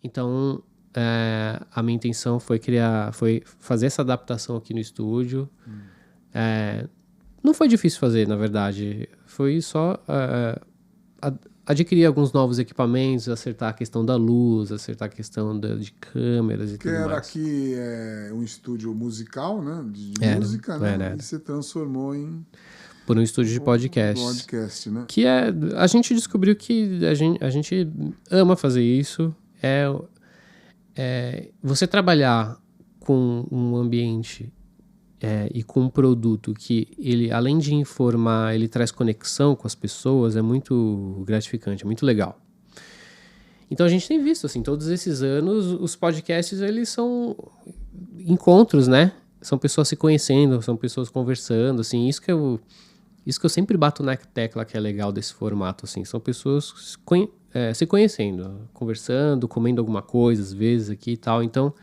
Então, a minha intenção foi fazer essa adaptação aqui no estúdio. Não foi difícil fazer, na verdade. Foi só adquirir alguns novos equipamentos, acertar a questão da luz, acertar a questão de câmeras e Que tudo era mais. aqui um estúdio musical, né? De música, né? Era. E você transformou por um estúdio de podcast. Podcast, né? Que a gente descobriu que a gente ama fazer isso. Você trabalhar com um ambiente e com um produto que ele, além de informar, ele traz conexão com as pessoas, é muito gratificante, é muito legal. Então a gente tem visto, assim, todos esses anos, os podcasts, eles são encontros, né? São pessoas se conhecendo, são pessoas conversando, assim, isso que eu sempre bato na tecla que é legal desse formato, assim, são pessoas se conhecendo, conversando, comendo alguma coisa, às vezes, aqui e tal, então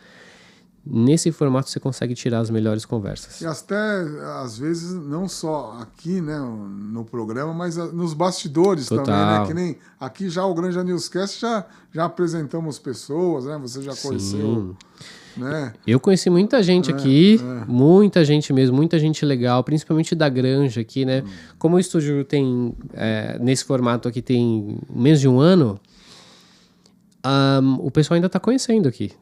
nesse formato você consegue tirar as melhores conversas. E até, às vezes, não só aqui, né, no programa, mas nos bastidores. Total. Também, né? Que nem aqui já o Granja Newscast já apresentamos pessoas, né? Você já conheceu, né? Eu conheci muita gente aqui, muita gente mesmo, muita gente legal, principalmente da Granja aqui, né? Como o estúdio tem, nesse formato aqui tem menos de um ano, o pessoal ainda está conhecendo aqui.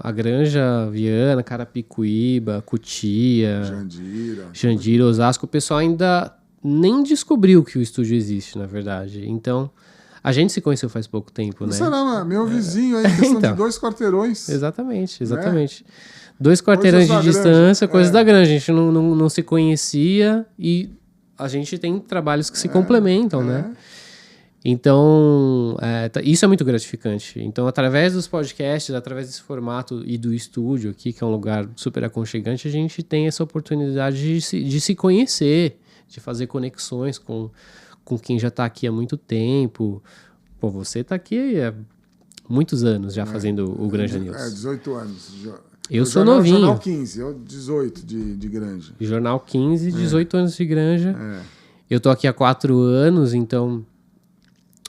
A Granja, Viana, Carapicuíba, Cotia, Jandira, Osasco, o pessoal ainda nem descobriu que o estúdio existe, na verdade. Então, a gente se conheceu faz pouco tempo, né? Será, meu vizinho aí, questão então, de 2 quarteirões. Exatamente. Né? 2 quarteirões de distância, coisas da Granja. A gente não se conhecia e a gente tem trabalhos que se complementam, né? Então, isso é muito gratificante. Então, através dos podcasts, através desse formato e do estúdio aqui, que é um lugar super aconchegante, a gente tem essa oportunidade de se conhecer, de fazer conexões com quem já está aqui há muito tempo. Pô, você está aqui há muitos anos já fazendo o Granja News. 18 anos. Eu sou novinho. Jornal 15, eu 18 de Granja. Jornal 15, 18 anos de Granja. Eu tô aqui há 4 anos, então...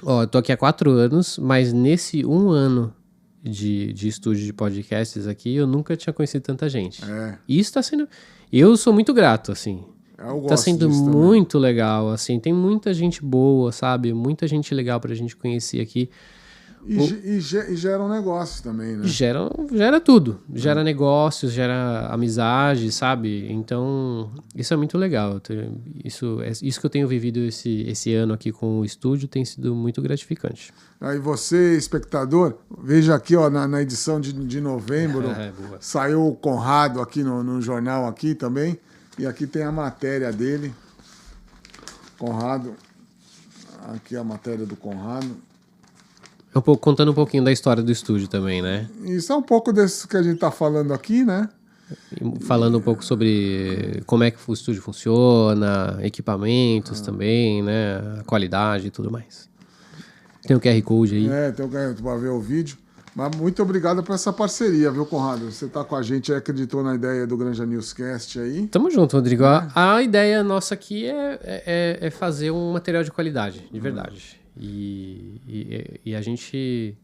eu tô aqui há 4 anos, mas nesse 1 ano de estúdio de podcasts aqui, eu nunca tinha conhecido tanta gente. E isso tá sendo... Eu sou muito grato, assim. Tá sendo muito legal, assim. Tem muita gente boa, sabe? Muita gente legal pra gente conhecer aqui. E gera um negócio também, né? Gera tudo. Gera negócios, gera amizade, sabe? Então, isso é muito legal. Isso que eu tenho vivido esse ano aqui com o estúdio tem sido muito gratificante. Aí você, espectador, veja aqui, ó, na edição de novembro, saiu o Conrado aqui no jornal aqui também. E aqui tem a matéria dele. Conrado. Aqui a matéria do Conrado. Contando um pouquinho da história do estúdio também, né? Isso é um pouco disso que a gente tá falando aqui, né? Falando um pouco sobre como é que o estúdio funciona, equipamentos também, né? A qualidade e tudo mais. Tem o QR Code aí. Tem o QR Code para ver o vídeo. Mas muito obrigado por essa parceria, viu, Conrado? Você tá com a gente aí, acreditou na ideia do Granja Newscast aí. Tamo junto, Rodrigo. A ideia nossa aqui é fazer um material de qualidade, de verdade. E a gente...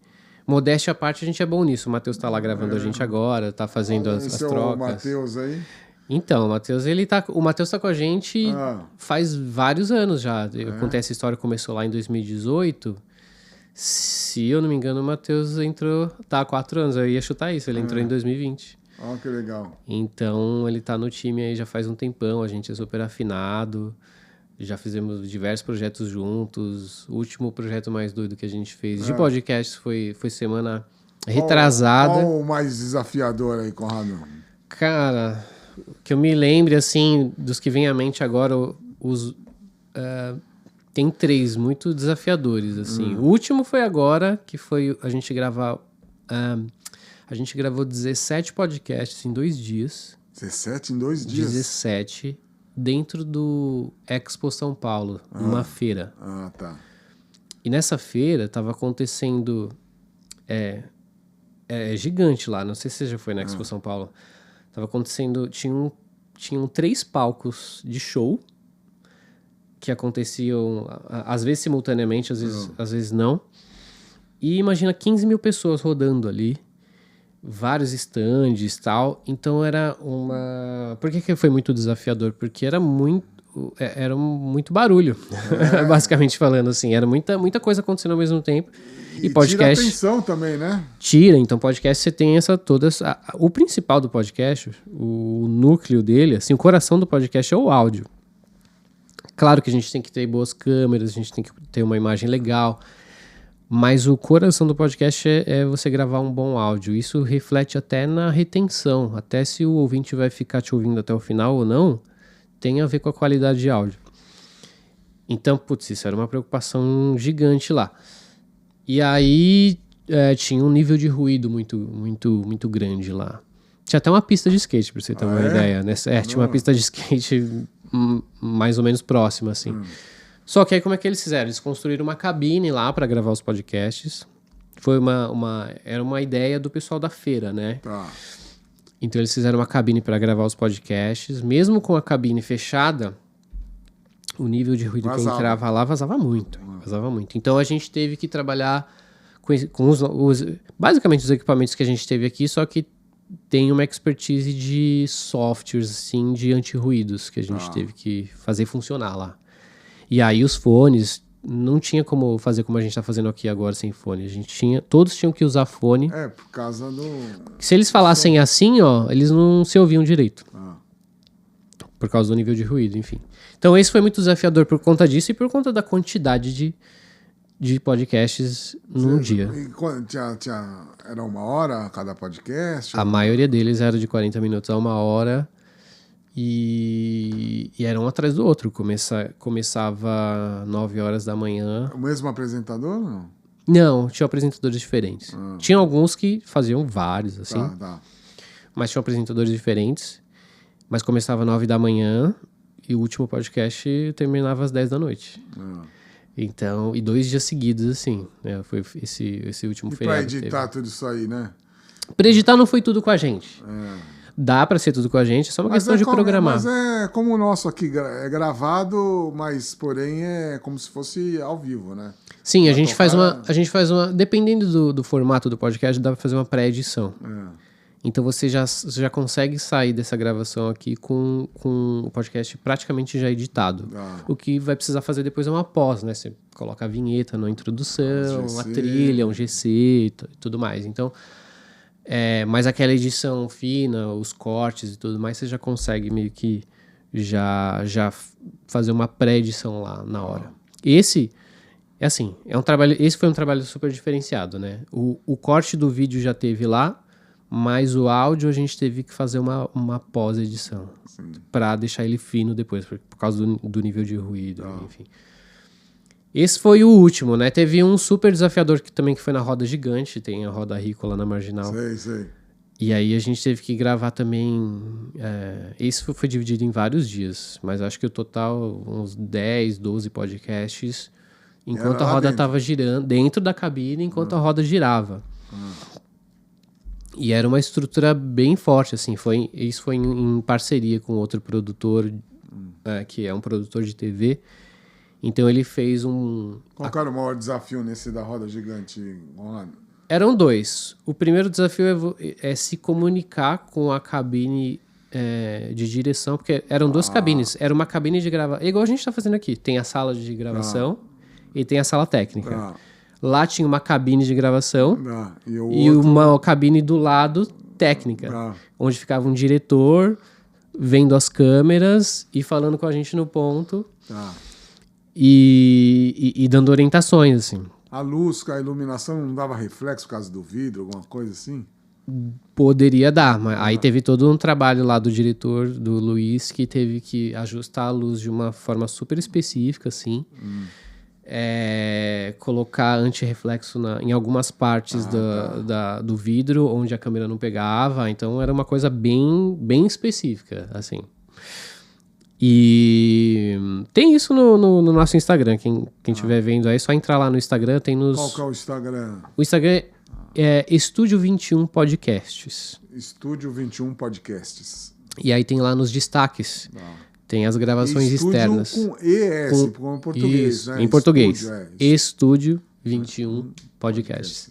Modéstia à parte, a gente é bom nisso. O Matheus tá lá gravando a gente agora, tá fazendo as trocas. O Matheus aí? Então, o Matheus tá com a gente faz vários anos já. Eu contei essa história, começou lá em 2018... Se eu não me engano, o Matheus tá há 4 anos. Eu ia chutar isso, ele entrou em 2020. Que legal. Então, ele tá no time aí já faz um tempão, a gente é super afinado. Já fizemos diversos projetos juntos. O último projeto mais doido que a gente fez de podcast foi semana retrasada. Qual o mais desafiador aí, Conrado? Cara, que eu me lembre, assim, dos que vêm à mente agora, tem 3 muito desafiadores, assim. O último foi agora, que foi a gente gravou 17 podcasts em 2 dias. 17 em 2 dias? 17, dentro do Expo São Paulo, numa feira. Tá. E nessa feira tava acontecendo... É gigante lá, não sei se você já foi na Expo São Paulo. Tava acontecendo... Tinham 3 palcos de show, que aconteciam às vezes simultaneamente, às vezes não. E imagina 15 mil pessoas rodando ali, vários stands e tal. Então era uma... Por que foi muito desafiador? Porque era muito barulho, basicamente falando assim. Era muita coisa acontecendo ao mesmo tempo. E podcast tira atenção também, né? Tira. Então podcast você tem o principal do podcast, o núcleo dele, assim, o coração do podcast é o áudio. Claro que a gente tem que ter boas câmeras, a gente tem que ter uma imagem legal, mas o coração do podcast é você gravar um bom áudio. Isso reflete até na retenção, até se o ouvinte vai ficar te ouvindo até o final ou não, tem a ver com a qualidade de áudio. Então, isso era uma preocupação gigante lá. E aí tinha um nível de ruído muito grande lá. Tinha até uma pista de skate, pra você ter uma ideia, né? Tinha uma pista de skate mais ou menos próxima, assim. Só que aí como é que eles fizeram? Eles construíram uma cabine lá para gravar os podcasts. Era uma ideia do pessoal da feira, né? Tá. Então eles fizeram uma cabine para gravar os podcasts. Mesmo com a cabine fechada, o nível de ruído que entrava lá vazava muito. Então a gente teve que trabalhar com basicamente os equipamentos que a gente teve aqui, só que tem uma expertise de softwares, assim, de anti-ruídos que a gente teve que fazer funcionar lá. E aí os fones, não tinha como fazer como a gente tá fazendo aqui agora sem fone. Todos tinham que usar fone. Por causa do... Se eles falassem assim, ó, eles não se ouviam direito. Por causa do nível de ruído, enfim. Então esse foi muito desafiador por conta disso e por conta da quantidade de podcasts num dia. Era 1 hora cada podcast? A maioria deles era de 40 minutos a 1 hora e era um atrás do outro. Começava 9 horas da manhã. O mesmo apresentador ou não? Não, tinha apresentadores diferentes. Tinha alguns que faziam vários, assim. Tá. Mas tinham apresentadores diferentes. Mas começava 9 da manhã e o último podcast terminava às 10 da noite. Então, e 2 dias seguidos, assim, né? Foi esse último feriado. E pra editar tudo isso aí, né? Pra editar não foi tudo com a gente. Dá pra ser tudo com a gente, é só uma questão de programar. Mas é como o nosso aqui, é gravado, mas porém é como se fosse ao vivo, né? Sim, a gente faz uma... Dependendo do formato do podcast, dá pra fazer uma pré-edição. Então você já consegue sair dessa gravação aqui com o podcast praticamente já editado. O que vai precisar fazer depois é uma pós, né? Você coloca a vinheta na introdução, uma trilha, um GC e tudo mais. Então, mas aquela edição fina, os cortes e tudo mais, você já consegue meio que já fazer uma pré-edição lá na hora. Esse foi um trabalho super diferenciado, né? O corte do vídeo já teve lá, mas o áudio a gente teve que fazer uma pós-edição para deixar ele fino depois, por causa do nível de ruído, enfim. Esse foi o último, né? Teve um super desafiador que foi na Roda Gigante, tem a Roda Rico lá na Marginal. Sei. E aí a gente teve que gravar também... esse foi dividido em vários dias, mas acho que o total, uns 10, 12 podcasts, enquanto a roda estava girando, dentro da cabine, enquanto a roda girava. E era uma estrutura bem forte, assim. Isso foi em parceria com outro produtor, que é um produtor de TV. Então ele fez Qual era o maior desafio nesse da Roda Gigante? Eram 2. O primeiro desafio é se comunicar com a cabine de direção, porque eram 2 cabines. Era uma cabine de gravação, igual a gente está fazendo aqui. Tem a sala de gravação e tem a sala técnica. Lá tinha uma cabine de gravação e uma cabine do lado técnica, onde ficava um diretor vendo as câmeras e falando com a gente no ponto e dando orientações, assim. A luz, a iluminação não dava reflexo por causa do vidro, alguma coisa assim? Poderia dar, mas aí teve todo um trabalho lá do diretor, do Luiz, que teve que ajustar a luz de uma forma super específica, assim. Colocar anti-reflexo em algumas partes do vidro onde a câmera não pegava, então era uma coisa bem, bem específica, assim. E tem isso no nosso Instagram, quem estiver vendo aí, é só entrar lá no Instagram, tem nos... Qual que é o Instagram? O Instagram é Estúdio 21 Podcasts. Estúdio 21 Podcasts. E aí tem lá nos destaques... Tem as gravações externas. Com ES, com português, isso, né? Em português. Estúdio 21 podcasts.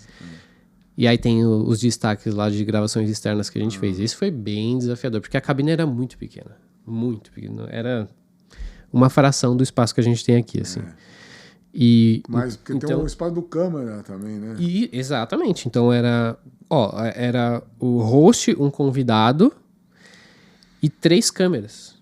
E aí tem os destaques lá de gravações externas que a gente fez. Isso foi bem desafiador, porque a cabine era muito pequena. Muito pequena. Era uma fração do espaço que a gente tem aqui, assim. Mas porque então, tem o espaço do câmera também, né? Exatamente. Então era o host, um convidado e 3 câmeras.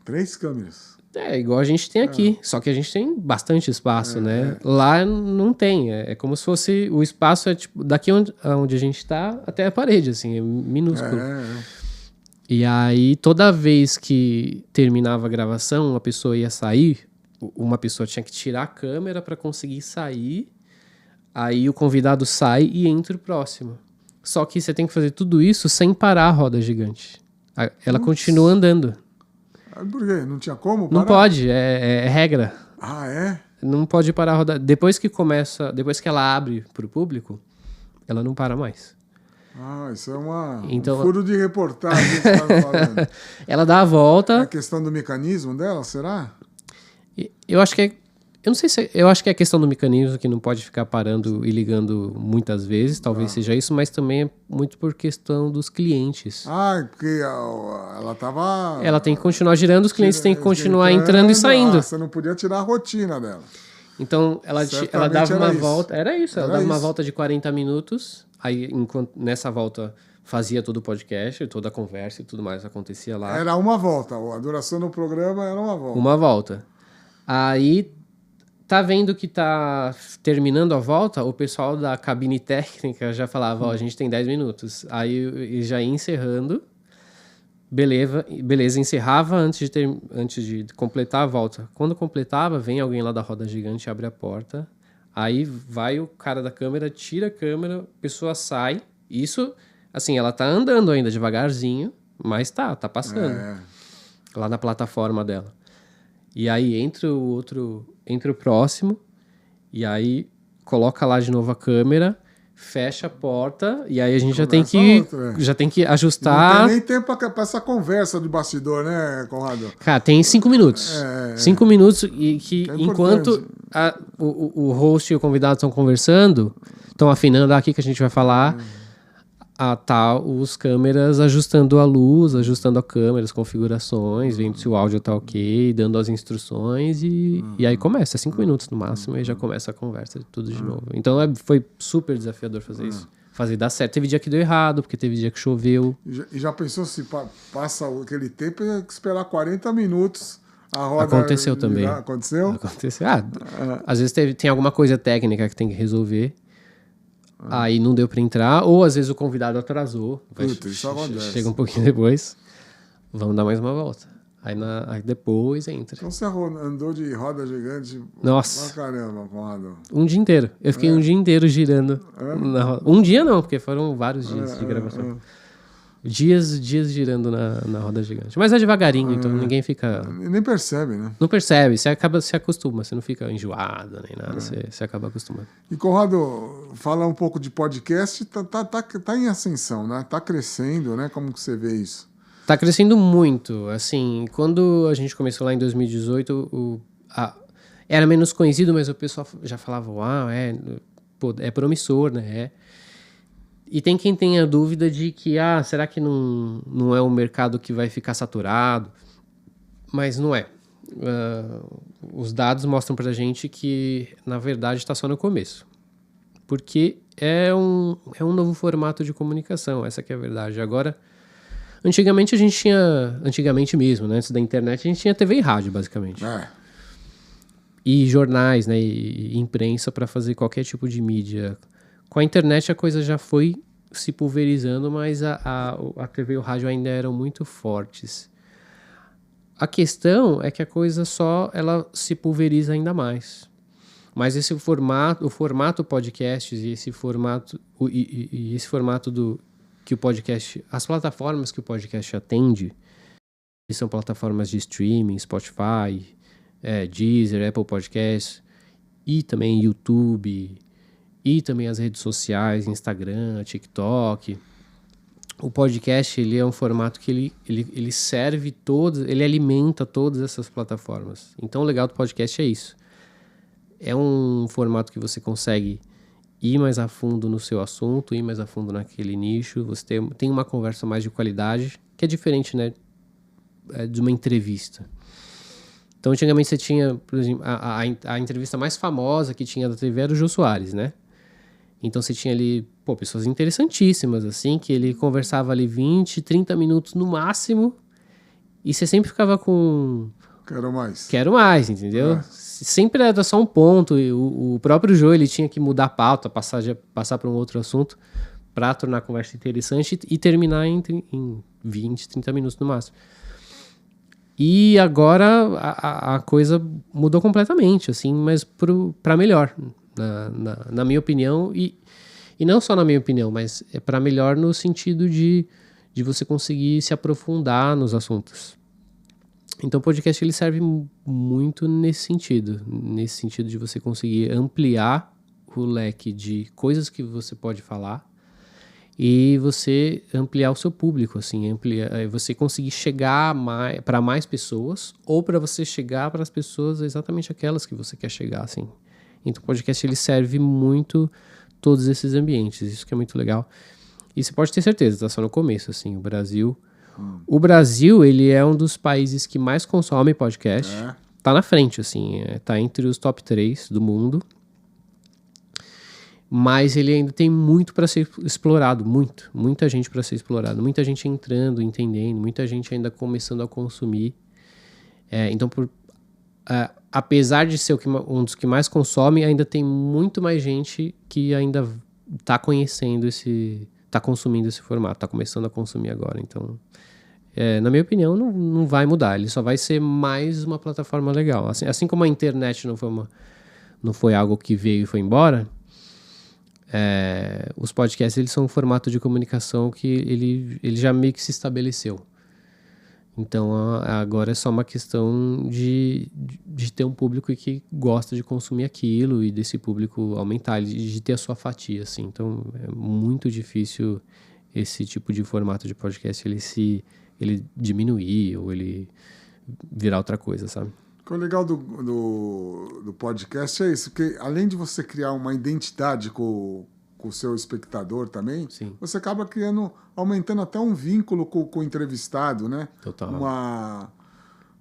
3 câmeras? Igual a gente tem aqui, só que a gente tem bastante espaço, né? Lá não tem, é como se fosse, o espaço é tipo, daqui onde a gente tá até a parede, assim, é minúsculo. E aí, toda vez que terminava a gravação, uma pessoa ia sair, uma pessoa tinha que tirar a câmera para conseguir sair, aí o convidado sai e entra o próximo. Só que você tem que fazer tudo isso sem parar a roda gigante. Ela continua andando. Por quê? Não tinha como parar? Não pode, é regra. Ah, é? Não pode parar a roda. Depois que que ela abre para o público, ela não para mais. Isso é um furo de reportagem que você estava falando. Ela dá a volta. É a questão do mecanismo dela, será? Eu acho que eu não sei se... Eu acho que é a questão do mecanismo que não pode ficar parando e ligando muitas vezes, talvez seja isso, mas também é muito por questão dos clientes. Porque ela estava... Ela tem que continuar girando, os clientes têm que continuar entrando e saindo. Você não podia tirar a rotina dela. Então, ela dava uma volta... Era isso, ela dava uma volta de 40 minutos, aí nessa volta fazia todo o podcast, toda a conversa e tudo mais acontecia lá. Era uma volta, a duração do programa era uma volta. Uma volta. Aí... Tá vendo que tá terminando a volta, o pessoal da cabine técnica já falava, a gente tem 10 minutos. Aí já ia encerrando, beleza, encerrava antes de completar a volta. Quando completava, vem alguém lá da roda gigante, abre a porta, aí vai o cara da câmera, tira a câmera, a pessoa sai. Isso, assim, ela tá andando ainda devagarzinho, mas tá passando. Lá na plataforma dela. E aí entra o próximo, e aí coloca lá de novo a câmera, fecha a porta, e aí a gente já tem que ajustar. Não tem nem tempo para essa conversa de bastidor, né, Conrado? Cara, tem 5 minutos. 5 minutos, e que enquanto o host e o convidado estão conversando, estão afinando aqui que a gente vai falar. Os câmeras ajustando a luz, ajustando a câmera, as configurações, vendo se o áudio tá ok, dando as instruções e aí começa, 5 minutos no máximo, e já começa a conversa tudo de novo. Então foi super desafiador fazer isso. Fazer dar certo. Teve dia que deu errado, porque teve dia que choveu. E já pensou se passa aquele tempo e que esperar 40 minutos a roda... Aconteceu também. Aconteceu? Aconteceu. Às vezes tem alguma coisa técnica que tem que resolver. Aí não deu pra entrar, ou às vezes o convidado atrasou. Chega um pouquinho depois. Vamos dar mais uma volta. Aí depois entra. Então você andou de roda gigante. Nossa. Pra caramba, Conrado. Um dia inteiro. Eu fiquei um dia inteiro girando. Na roda. Um dia não, porque foram vários dias de gravação. Dias girando na roda gigante. Mas é devagarinho, então ninguém fica... Nem percebe, né? Não percebe, se acostuma, você não fica enjoado nem nada, você acaba acostumando. E, Conrado, fala um pouco de podcast, tá em ascensão, né? Tá crescendo, né? Como que você vê isso? Tá crescendo muito, assim, quando a gente começou lá em 2018, era menos conhecido, mas o pessoal já falava, é promissor, né? E tem quem tenha dúvida de que, será que não é um mercado que vai ficar saturado? Mas não é. Os dados mostram pra gente que, na verdade, está só no começo. Porque é um novo formato de comunicação, essa que é a verdade. Agora, antigamente mesmo, né, antes da internet, a gente tinha TV e rádio, basicamente. E jornais, né, e imprensa para fazer qualquer tipo de mídia. Com a internet a coisa já foi se pulverizando, mas a TV e o rádio ainda eram muito fortes. A questão é que a coisa ela se pulveriza ainda mais. Mas o formato podcast e esse formato que o podcast, as plataformas que o podcast atende, que são plataformas de streaming, Spotify, Deezer, Apple Podcasts, e também YouTube, e também as redes sociais, Instagram, TikTok. O podcast, ele é um formato que ele serve ele alimenta todas essas plataformas. Então o legal do podcast é isso. é um formato que você consegue ir mais a fundo no seu assunto, ir mais a fundo naquele nicho, você tem uma conversa mais de qualidade, que é diferente, né, de uma entrevista. Então, antigamente você tinha, por exemplo, a entrevista mais famosa que tinha da TV era o Jô Soares, né? Então você tinha ali, pessoas interessantíssimas, assim, que ele conversava ali 20, 30 minutos no máximo, e você sempre ficava com... Quero mais, entendeu? Sempre era só um ponto, e o próprio Jô, ele tinha que mudar a pauta, passar para um outro assunto, para tornar a conversa interessante e terminar em 20, 30 minutos no máximo. E agora a coisa mudou completamente, assim, mas para melhor, na minha opinião, e não só na minha opinião, mas é para melhor no sentido de você conseguir se aprofundar nos assuntos. Então o podcast ele serve muito nesse sentido de você conseguir ampliar o leque de coisas que você pode falar e você ampliar o seu público, assim, você conseguir chegar para mais pessoas ou para você chegar para as pessoas exatamente aquelas que você quer chegar, assim. Então o podcast ele serve muito todos esses ambientes, isso que é muito legal. E você pode ter certeza, tá só no começo, assim, o Brasil, ele é um dos países que mais consome podcast, tá na frente, assim, tá entre os top 3 do mundo. Mas ele ainda tem muito para ser explorado, muita gente para ser explorado, muita gente entrando, entendendo, muita gente ainda começando a consumir. Então, apesar de ser um dos que mais consome, ainda tem muito mais gente que ainda está conhecendo está consumindo esse formato, está começando a consumir agora. Então, na minha opinião, não vai mudar, ele só vai ser mais uma plataforma legal. Assim como a internet não foi algo que veio e foi embora, os podcasts eles são um formato de comunicação que ele já meio que se estabeleceu. Então agora é só uma questão de ter um público que gosta de consumir aquilo e desse público aumentar, de ter a sua fatia, assim. Então é muito difícil esse tipo de formato de podcast ele diminuir ou ele virar outra coisa, sabe? O legal do podcast é isso, que além de você criar uma identidade com o seu espectador também, sim, você acaba aumentando até um vínculo com o entrevistado, né? Total.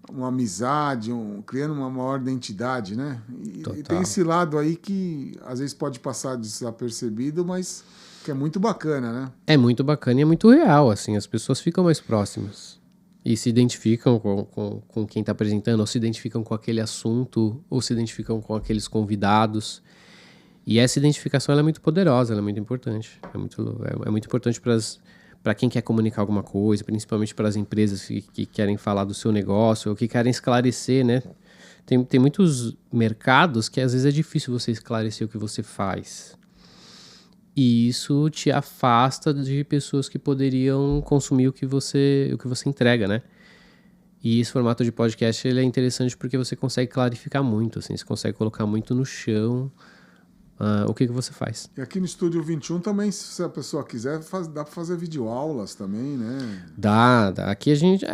Uma amizade, criando uma maior identidade, né? E tem esse lado aí que às vezes pode passar desapercebido, mas que é muito bacana, né? É muito bacana e é muito real, assim, as pessoas ficam mais próximas. E se identificam com quem está apresentando, ou se identificam com aquele assunto, ou se identificam com aqueles convidados. E essa identificação ela é muito poderosa, ela é muito importante. É muito importante para quem quer comunicar alguma coisa, principalmente para as empresas que querem falar do seu negócio, ou que querem esclarecer, né? Tem muitos mercados que às vezes é difícil você esclarecer o que você faz. E isso te afasta de pessoas que poderiam consumir o que você entrega, né? E esse formato de podcast ele é interessante porque você consegue clarificar muito, assim, você consegue colocar muito no chão o que você faz. E aqui no Estúdio 21 também, se a pessoa quiser, dá para fazer videoaulas também, né? Dá. Aqui a gente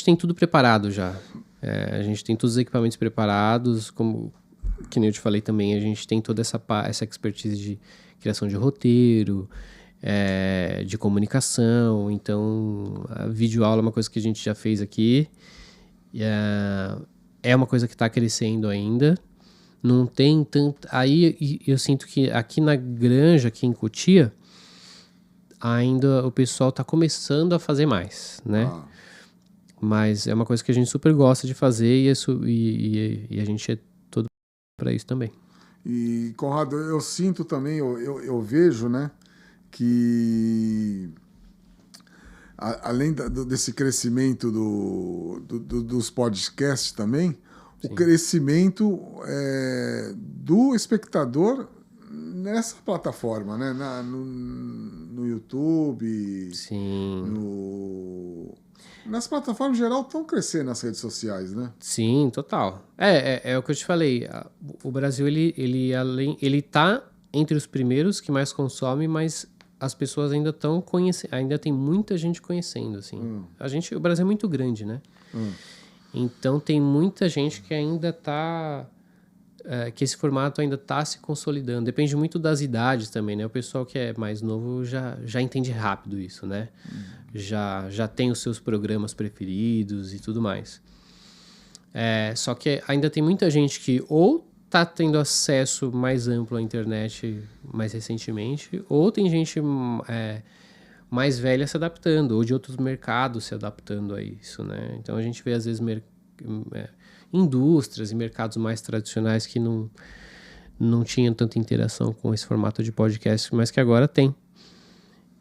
tem tudo preparado já. A gente tem todos os equipamentos preparados, como que nem eu te falei também, a gente tem toda essa expertise de criação de roteiro, de comunicação. Então, a videoaula é uma coisa que a gente já fez aqui. É uma coisa que está crescendo ainda. Não tem tanto... Aí eu sinto que aqui na Granja, aqui em Cotia, ainda o pessoal está começando a fazer mais, né? Mas é uma coisa que a gente super gosta de fazer e a gente é todo para isso também. E, Conrado, eu sinto também, eu vejo, né, que além desse crescimento dos podcasts também, sim, o crescimento do espectador nessa plataforma, né, no YouTube, sim, nas plataformas em geral estão crescendo nas redes sociais, né? Sim, total. É o que eu te falei. O Brasil, ele tá entre os primeiros que mais consome, mas as pessoas ainda estão conhecendo, ainda tem muita gente conhecendo, assim. O Brasil é muito grande, né? Então tem muita gente que ainda tá que esse formato ainda está se consolidando. Depende muito das idades também, né? O pessoal que é mais novo já entende rápido isso, né? Já tem os seus programas preferidos e tudo mais. Só que ainda tem muita gente que ou está tendo acesso mais amplo à internet mais recentemente, ou tem gente mais velha se adaptando, ou de outros mercados se adaptando a isso, né? Então a gente vê às vezes indústrias e mercados mais tradicionais que não tinham tanta interação com esse formato de podcast, mas que agora tem.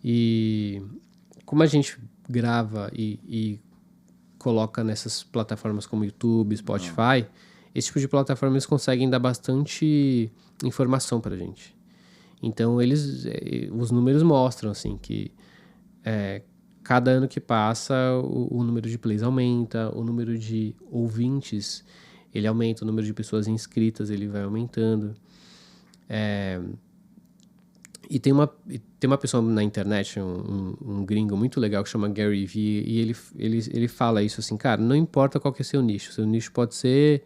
E como a gente grava e coloca nessas plataformas como YouTube, Spotify, esse tipo de plataforma eles conseguem dar bastante informação pra gente. Então os números mostram assim que cada ano que passa o número de plays aumenta, o número de ouvintes ele aumenta, o número de pessoas inscritas ele vai aumentando. E tem uma pessoa na internet, um gringo muito legal que chama Gary Vee, e ele fala isso assim, cara, não importa qual que é seu nicho pode ser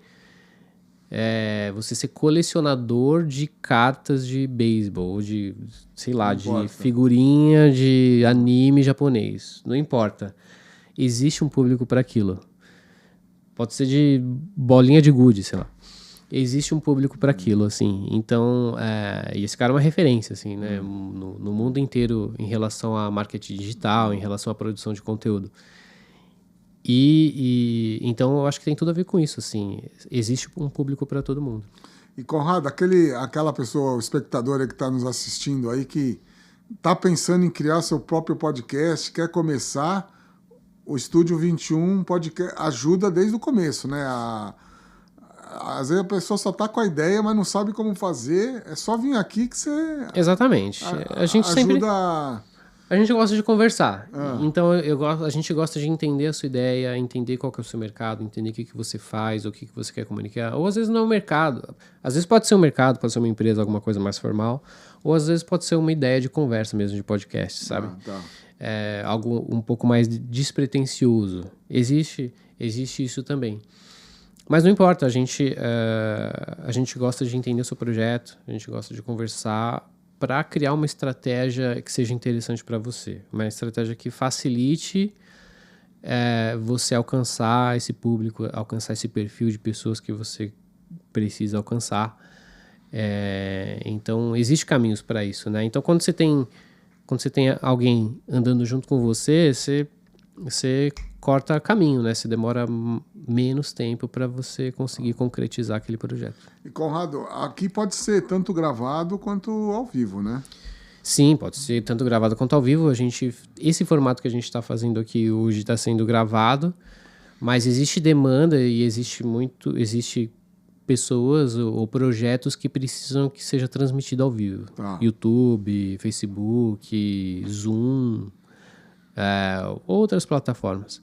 você ser colecionador de cartas de beisebol, ou de, sei lá, de figurinha de anime japonês, não importa. Existe um público para aquilo. Pode ser de bolinha de gude, sei lá. Existe um público para aquilo, assim. Então, e esse cara é uma referência, assim, né? No mundo inteiro em relação a marketing digital, em relação à produção de conteúdo. Então, eu acho que tem tudo a ver com isso, assim. Existe um público para todo mundo. E, Conrado, aquela pessoa, o espectador aí que está nos assistindo aí, que está pensando em criar seu próprio podcast, quer começar, o Estúdio 21 podcast ajuda desde o começo, né? Às vezes a pessoa só está com a ideia, mas não sabe como fazer. É só vir aqui que você... Exatamente. A gente ajuda... sempre... A gente gosta de conversar. Então, a gente gosta de entender a sua ideia, entender qual que é o seu mercado, entender o que você faz, o que você quer comunicar. Ou às vezes não é um mercado. Às vezes pode ser um mercado, pode ser uma empresa, alguma coisa mais formal. Ou às vezes pode ser uma ideia de conversa mesmo, de podcast, sabe? Tá. Algo um pouco mais despretensioso. Existe isso também. Mas não importa, a gente gosta de entender o seu projeto, a gente gosta de conversar para criar uma estratégia que seja interessante para você. Uma estratégia que facilite você alcançar esse público, alcançar esse perfil de pessoas que você precisa alcançar. Então, existem caminhos para isso, né? Então, quando você tem alguém andando junto com você, você corta caminho, né? Você demora menos tempo para você conseguir concretizar aquele projeto. E, Conrado, aqui pode ser tanto gravado quanto ao vivo, né? Sim, pode ser tanto gravado quanto ao vivo. Esse formato que a gente está fazendo aqui hoje está sendo gravado, mas existe demanda e existe pessoas ou projetos que precisam que seja transmitido ao vivo. Tá. YouTube, Facebook, Zoom, outras plataformas.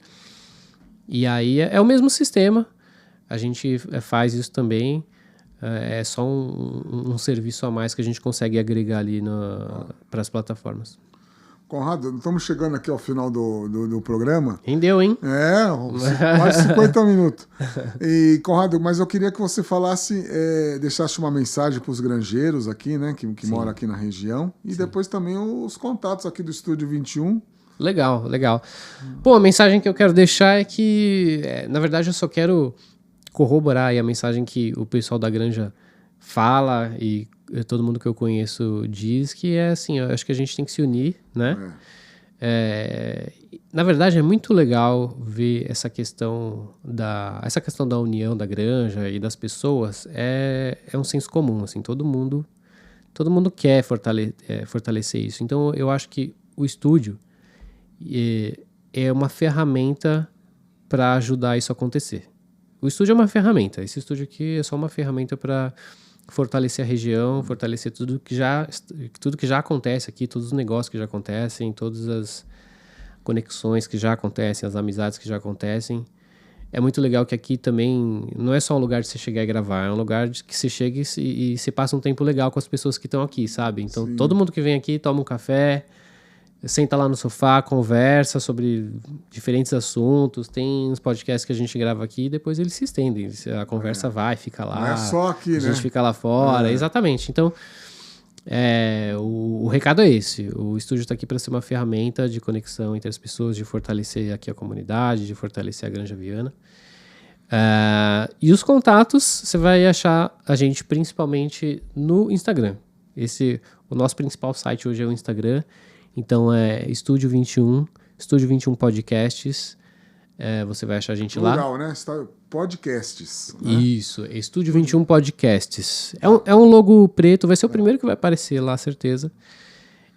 E aí é o mesmo sistema, a gente faz isso também, é só um serviço a mais que a gente consegue agregar ali para as plataformas. Conrado, estamos chegando aqui ao final do programa. Rendeu, hein? Quase 50 minutos. E, Conrado, mas eu queria que você falasse, deixasse uma mensagem para os granjeiros aqui, né, que moram aqui na região, e Sim. depois também os contatos aqui do Estúdio 21. Legal. Bom, a mensagem que eu quero deixar é que, na verdade, eu só quero corroborar aí a mensagem que o pessoal da granja fala e todo mundo que eu conheço diz, que é assim, eu acho que a gente tem que se unir, né? Na verdade, é muito legal ver essa questão da união da granja e das pessoas, é um senso comum, assim, todo mundo quer fortalecer isso. Então, eu acho que o estúdio é uma ferramenta para ajudar isso a acontecer. O estúdio é uma ferramenta. Esse estúdio aqui é só uma ferramenta para fortalecer a região, fortalecer tudo que já acontece aqui, todos os negócios que já acontecem, todas as conexões que já acontecem, as amizades que já acontecem. É muito legal que aqui também não é só um lugar de você chegar e gravar, é um lugar de que você chega e você passa um tempo legal com as pessoas que estão aqui, sabe? Então, Sim. todo mundo que vem aqui toma um café, senta lá no sofá, conversa sobre diferentes assuntos. Tem uns podcasts que a gente grava aqui e depois eles se estendem. A conversa vai, fica lá. Não é só aqui, a gente fica lá fora. Exatamente. Então, o recado é esse. O estúdio está aqui para ser uma ferramenta de conexão entre as pessoas, de fortalecer aqui a comunidade, de fortalecer a Granja Viana. E os contatos, você vai achar a gente principalmente no Instagram. O nosso principal site hoje é o Instagram. Então é Estúdio 21, Estúdio 21 Podcasts. Você vai achar a gente lá. Legal, né? Podcasts. Né? Isso, Estúdio 21 Podcasts. É um logo preto, vai ser o primeiro que vai aparecer lá, certeza.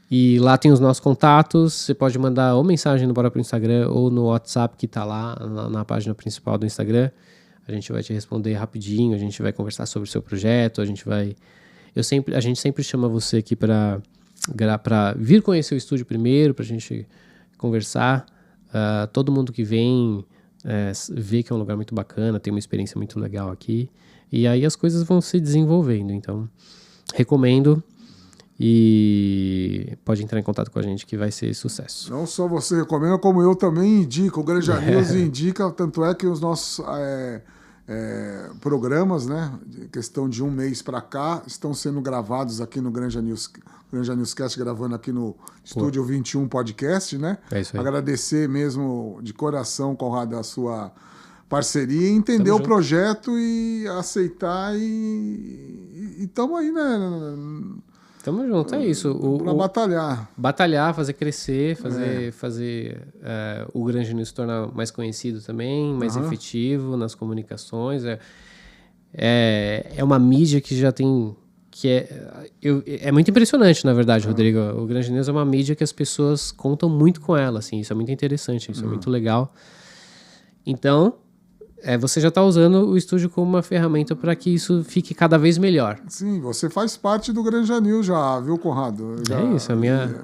E lá tem os nossos contatos. Você pode mandar ou mensagem no próprio Instagram ou no WhatsApp que tá lá na página principal do Instagram. A gente vai te responder rapidinho, a gente vai conversar sobre o seu projeto, a gente sempre chama você aqui para vir conhecer o estúdio primeiro, para a gente conversar. Todo mundo que vem vê que é um lugar muito bacana, tem uma experiência muito legal aqui. E aí as coisas vão se desenvolvendo. Então, recomendo e pode entrar em contato com a gente que vai ser sucesso. Não só você recomenda, como eu também indico. O Granja News indica, tanto é que os nossos programas, né, questão de um mês para cá, estão sendo gravados aqui no Granja Newscast, gravando aqui no Estúdio 21 Podcast, né? É isso aí. Agradecer mesmo de coração, Conrado, a sua parceria, entender o projeto e aceitar e estamos aí, né? Tamo junto, é isso. Para batalhar. Batalhar, fazer crescer, fazer o Granja News se tornar mais conhecido também, mais efetivo nas comunicações. É uma mídia que já tem... é muito impressionante, na verdade, Rodrigo. O Granja News é uma mídia que as pessoas contam muito com ela, assim. Isso é muito interessante, isso é muito legal. Então... você já está usando o estúdio como uma ferramenta para que isso fique cada vez melhor. Sim, você faz parte do Granja News já, viu, Conrado? Isso,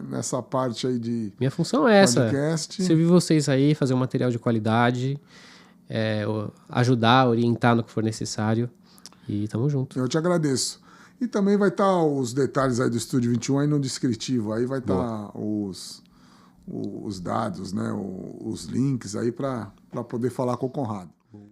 nessa parte aí de minha função é podcast. essa. Servir vocês aí, fazer um material de qualidade, ajudar, orientar no que for necessário. E tamo junto. Eu te agradeço. E também vai estar os detalhes aí do Estúdio 21 aí no descritivo. Aí vai estar os dados, né? Os links aí para poder falar com o Conrado.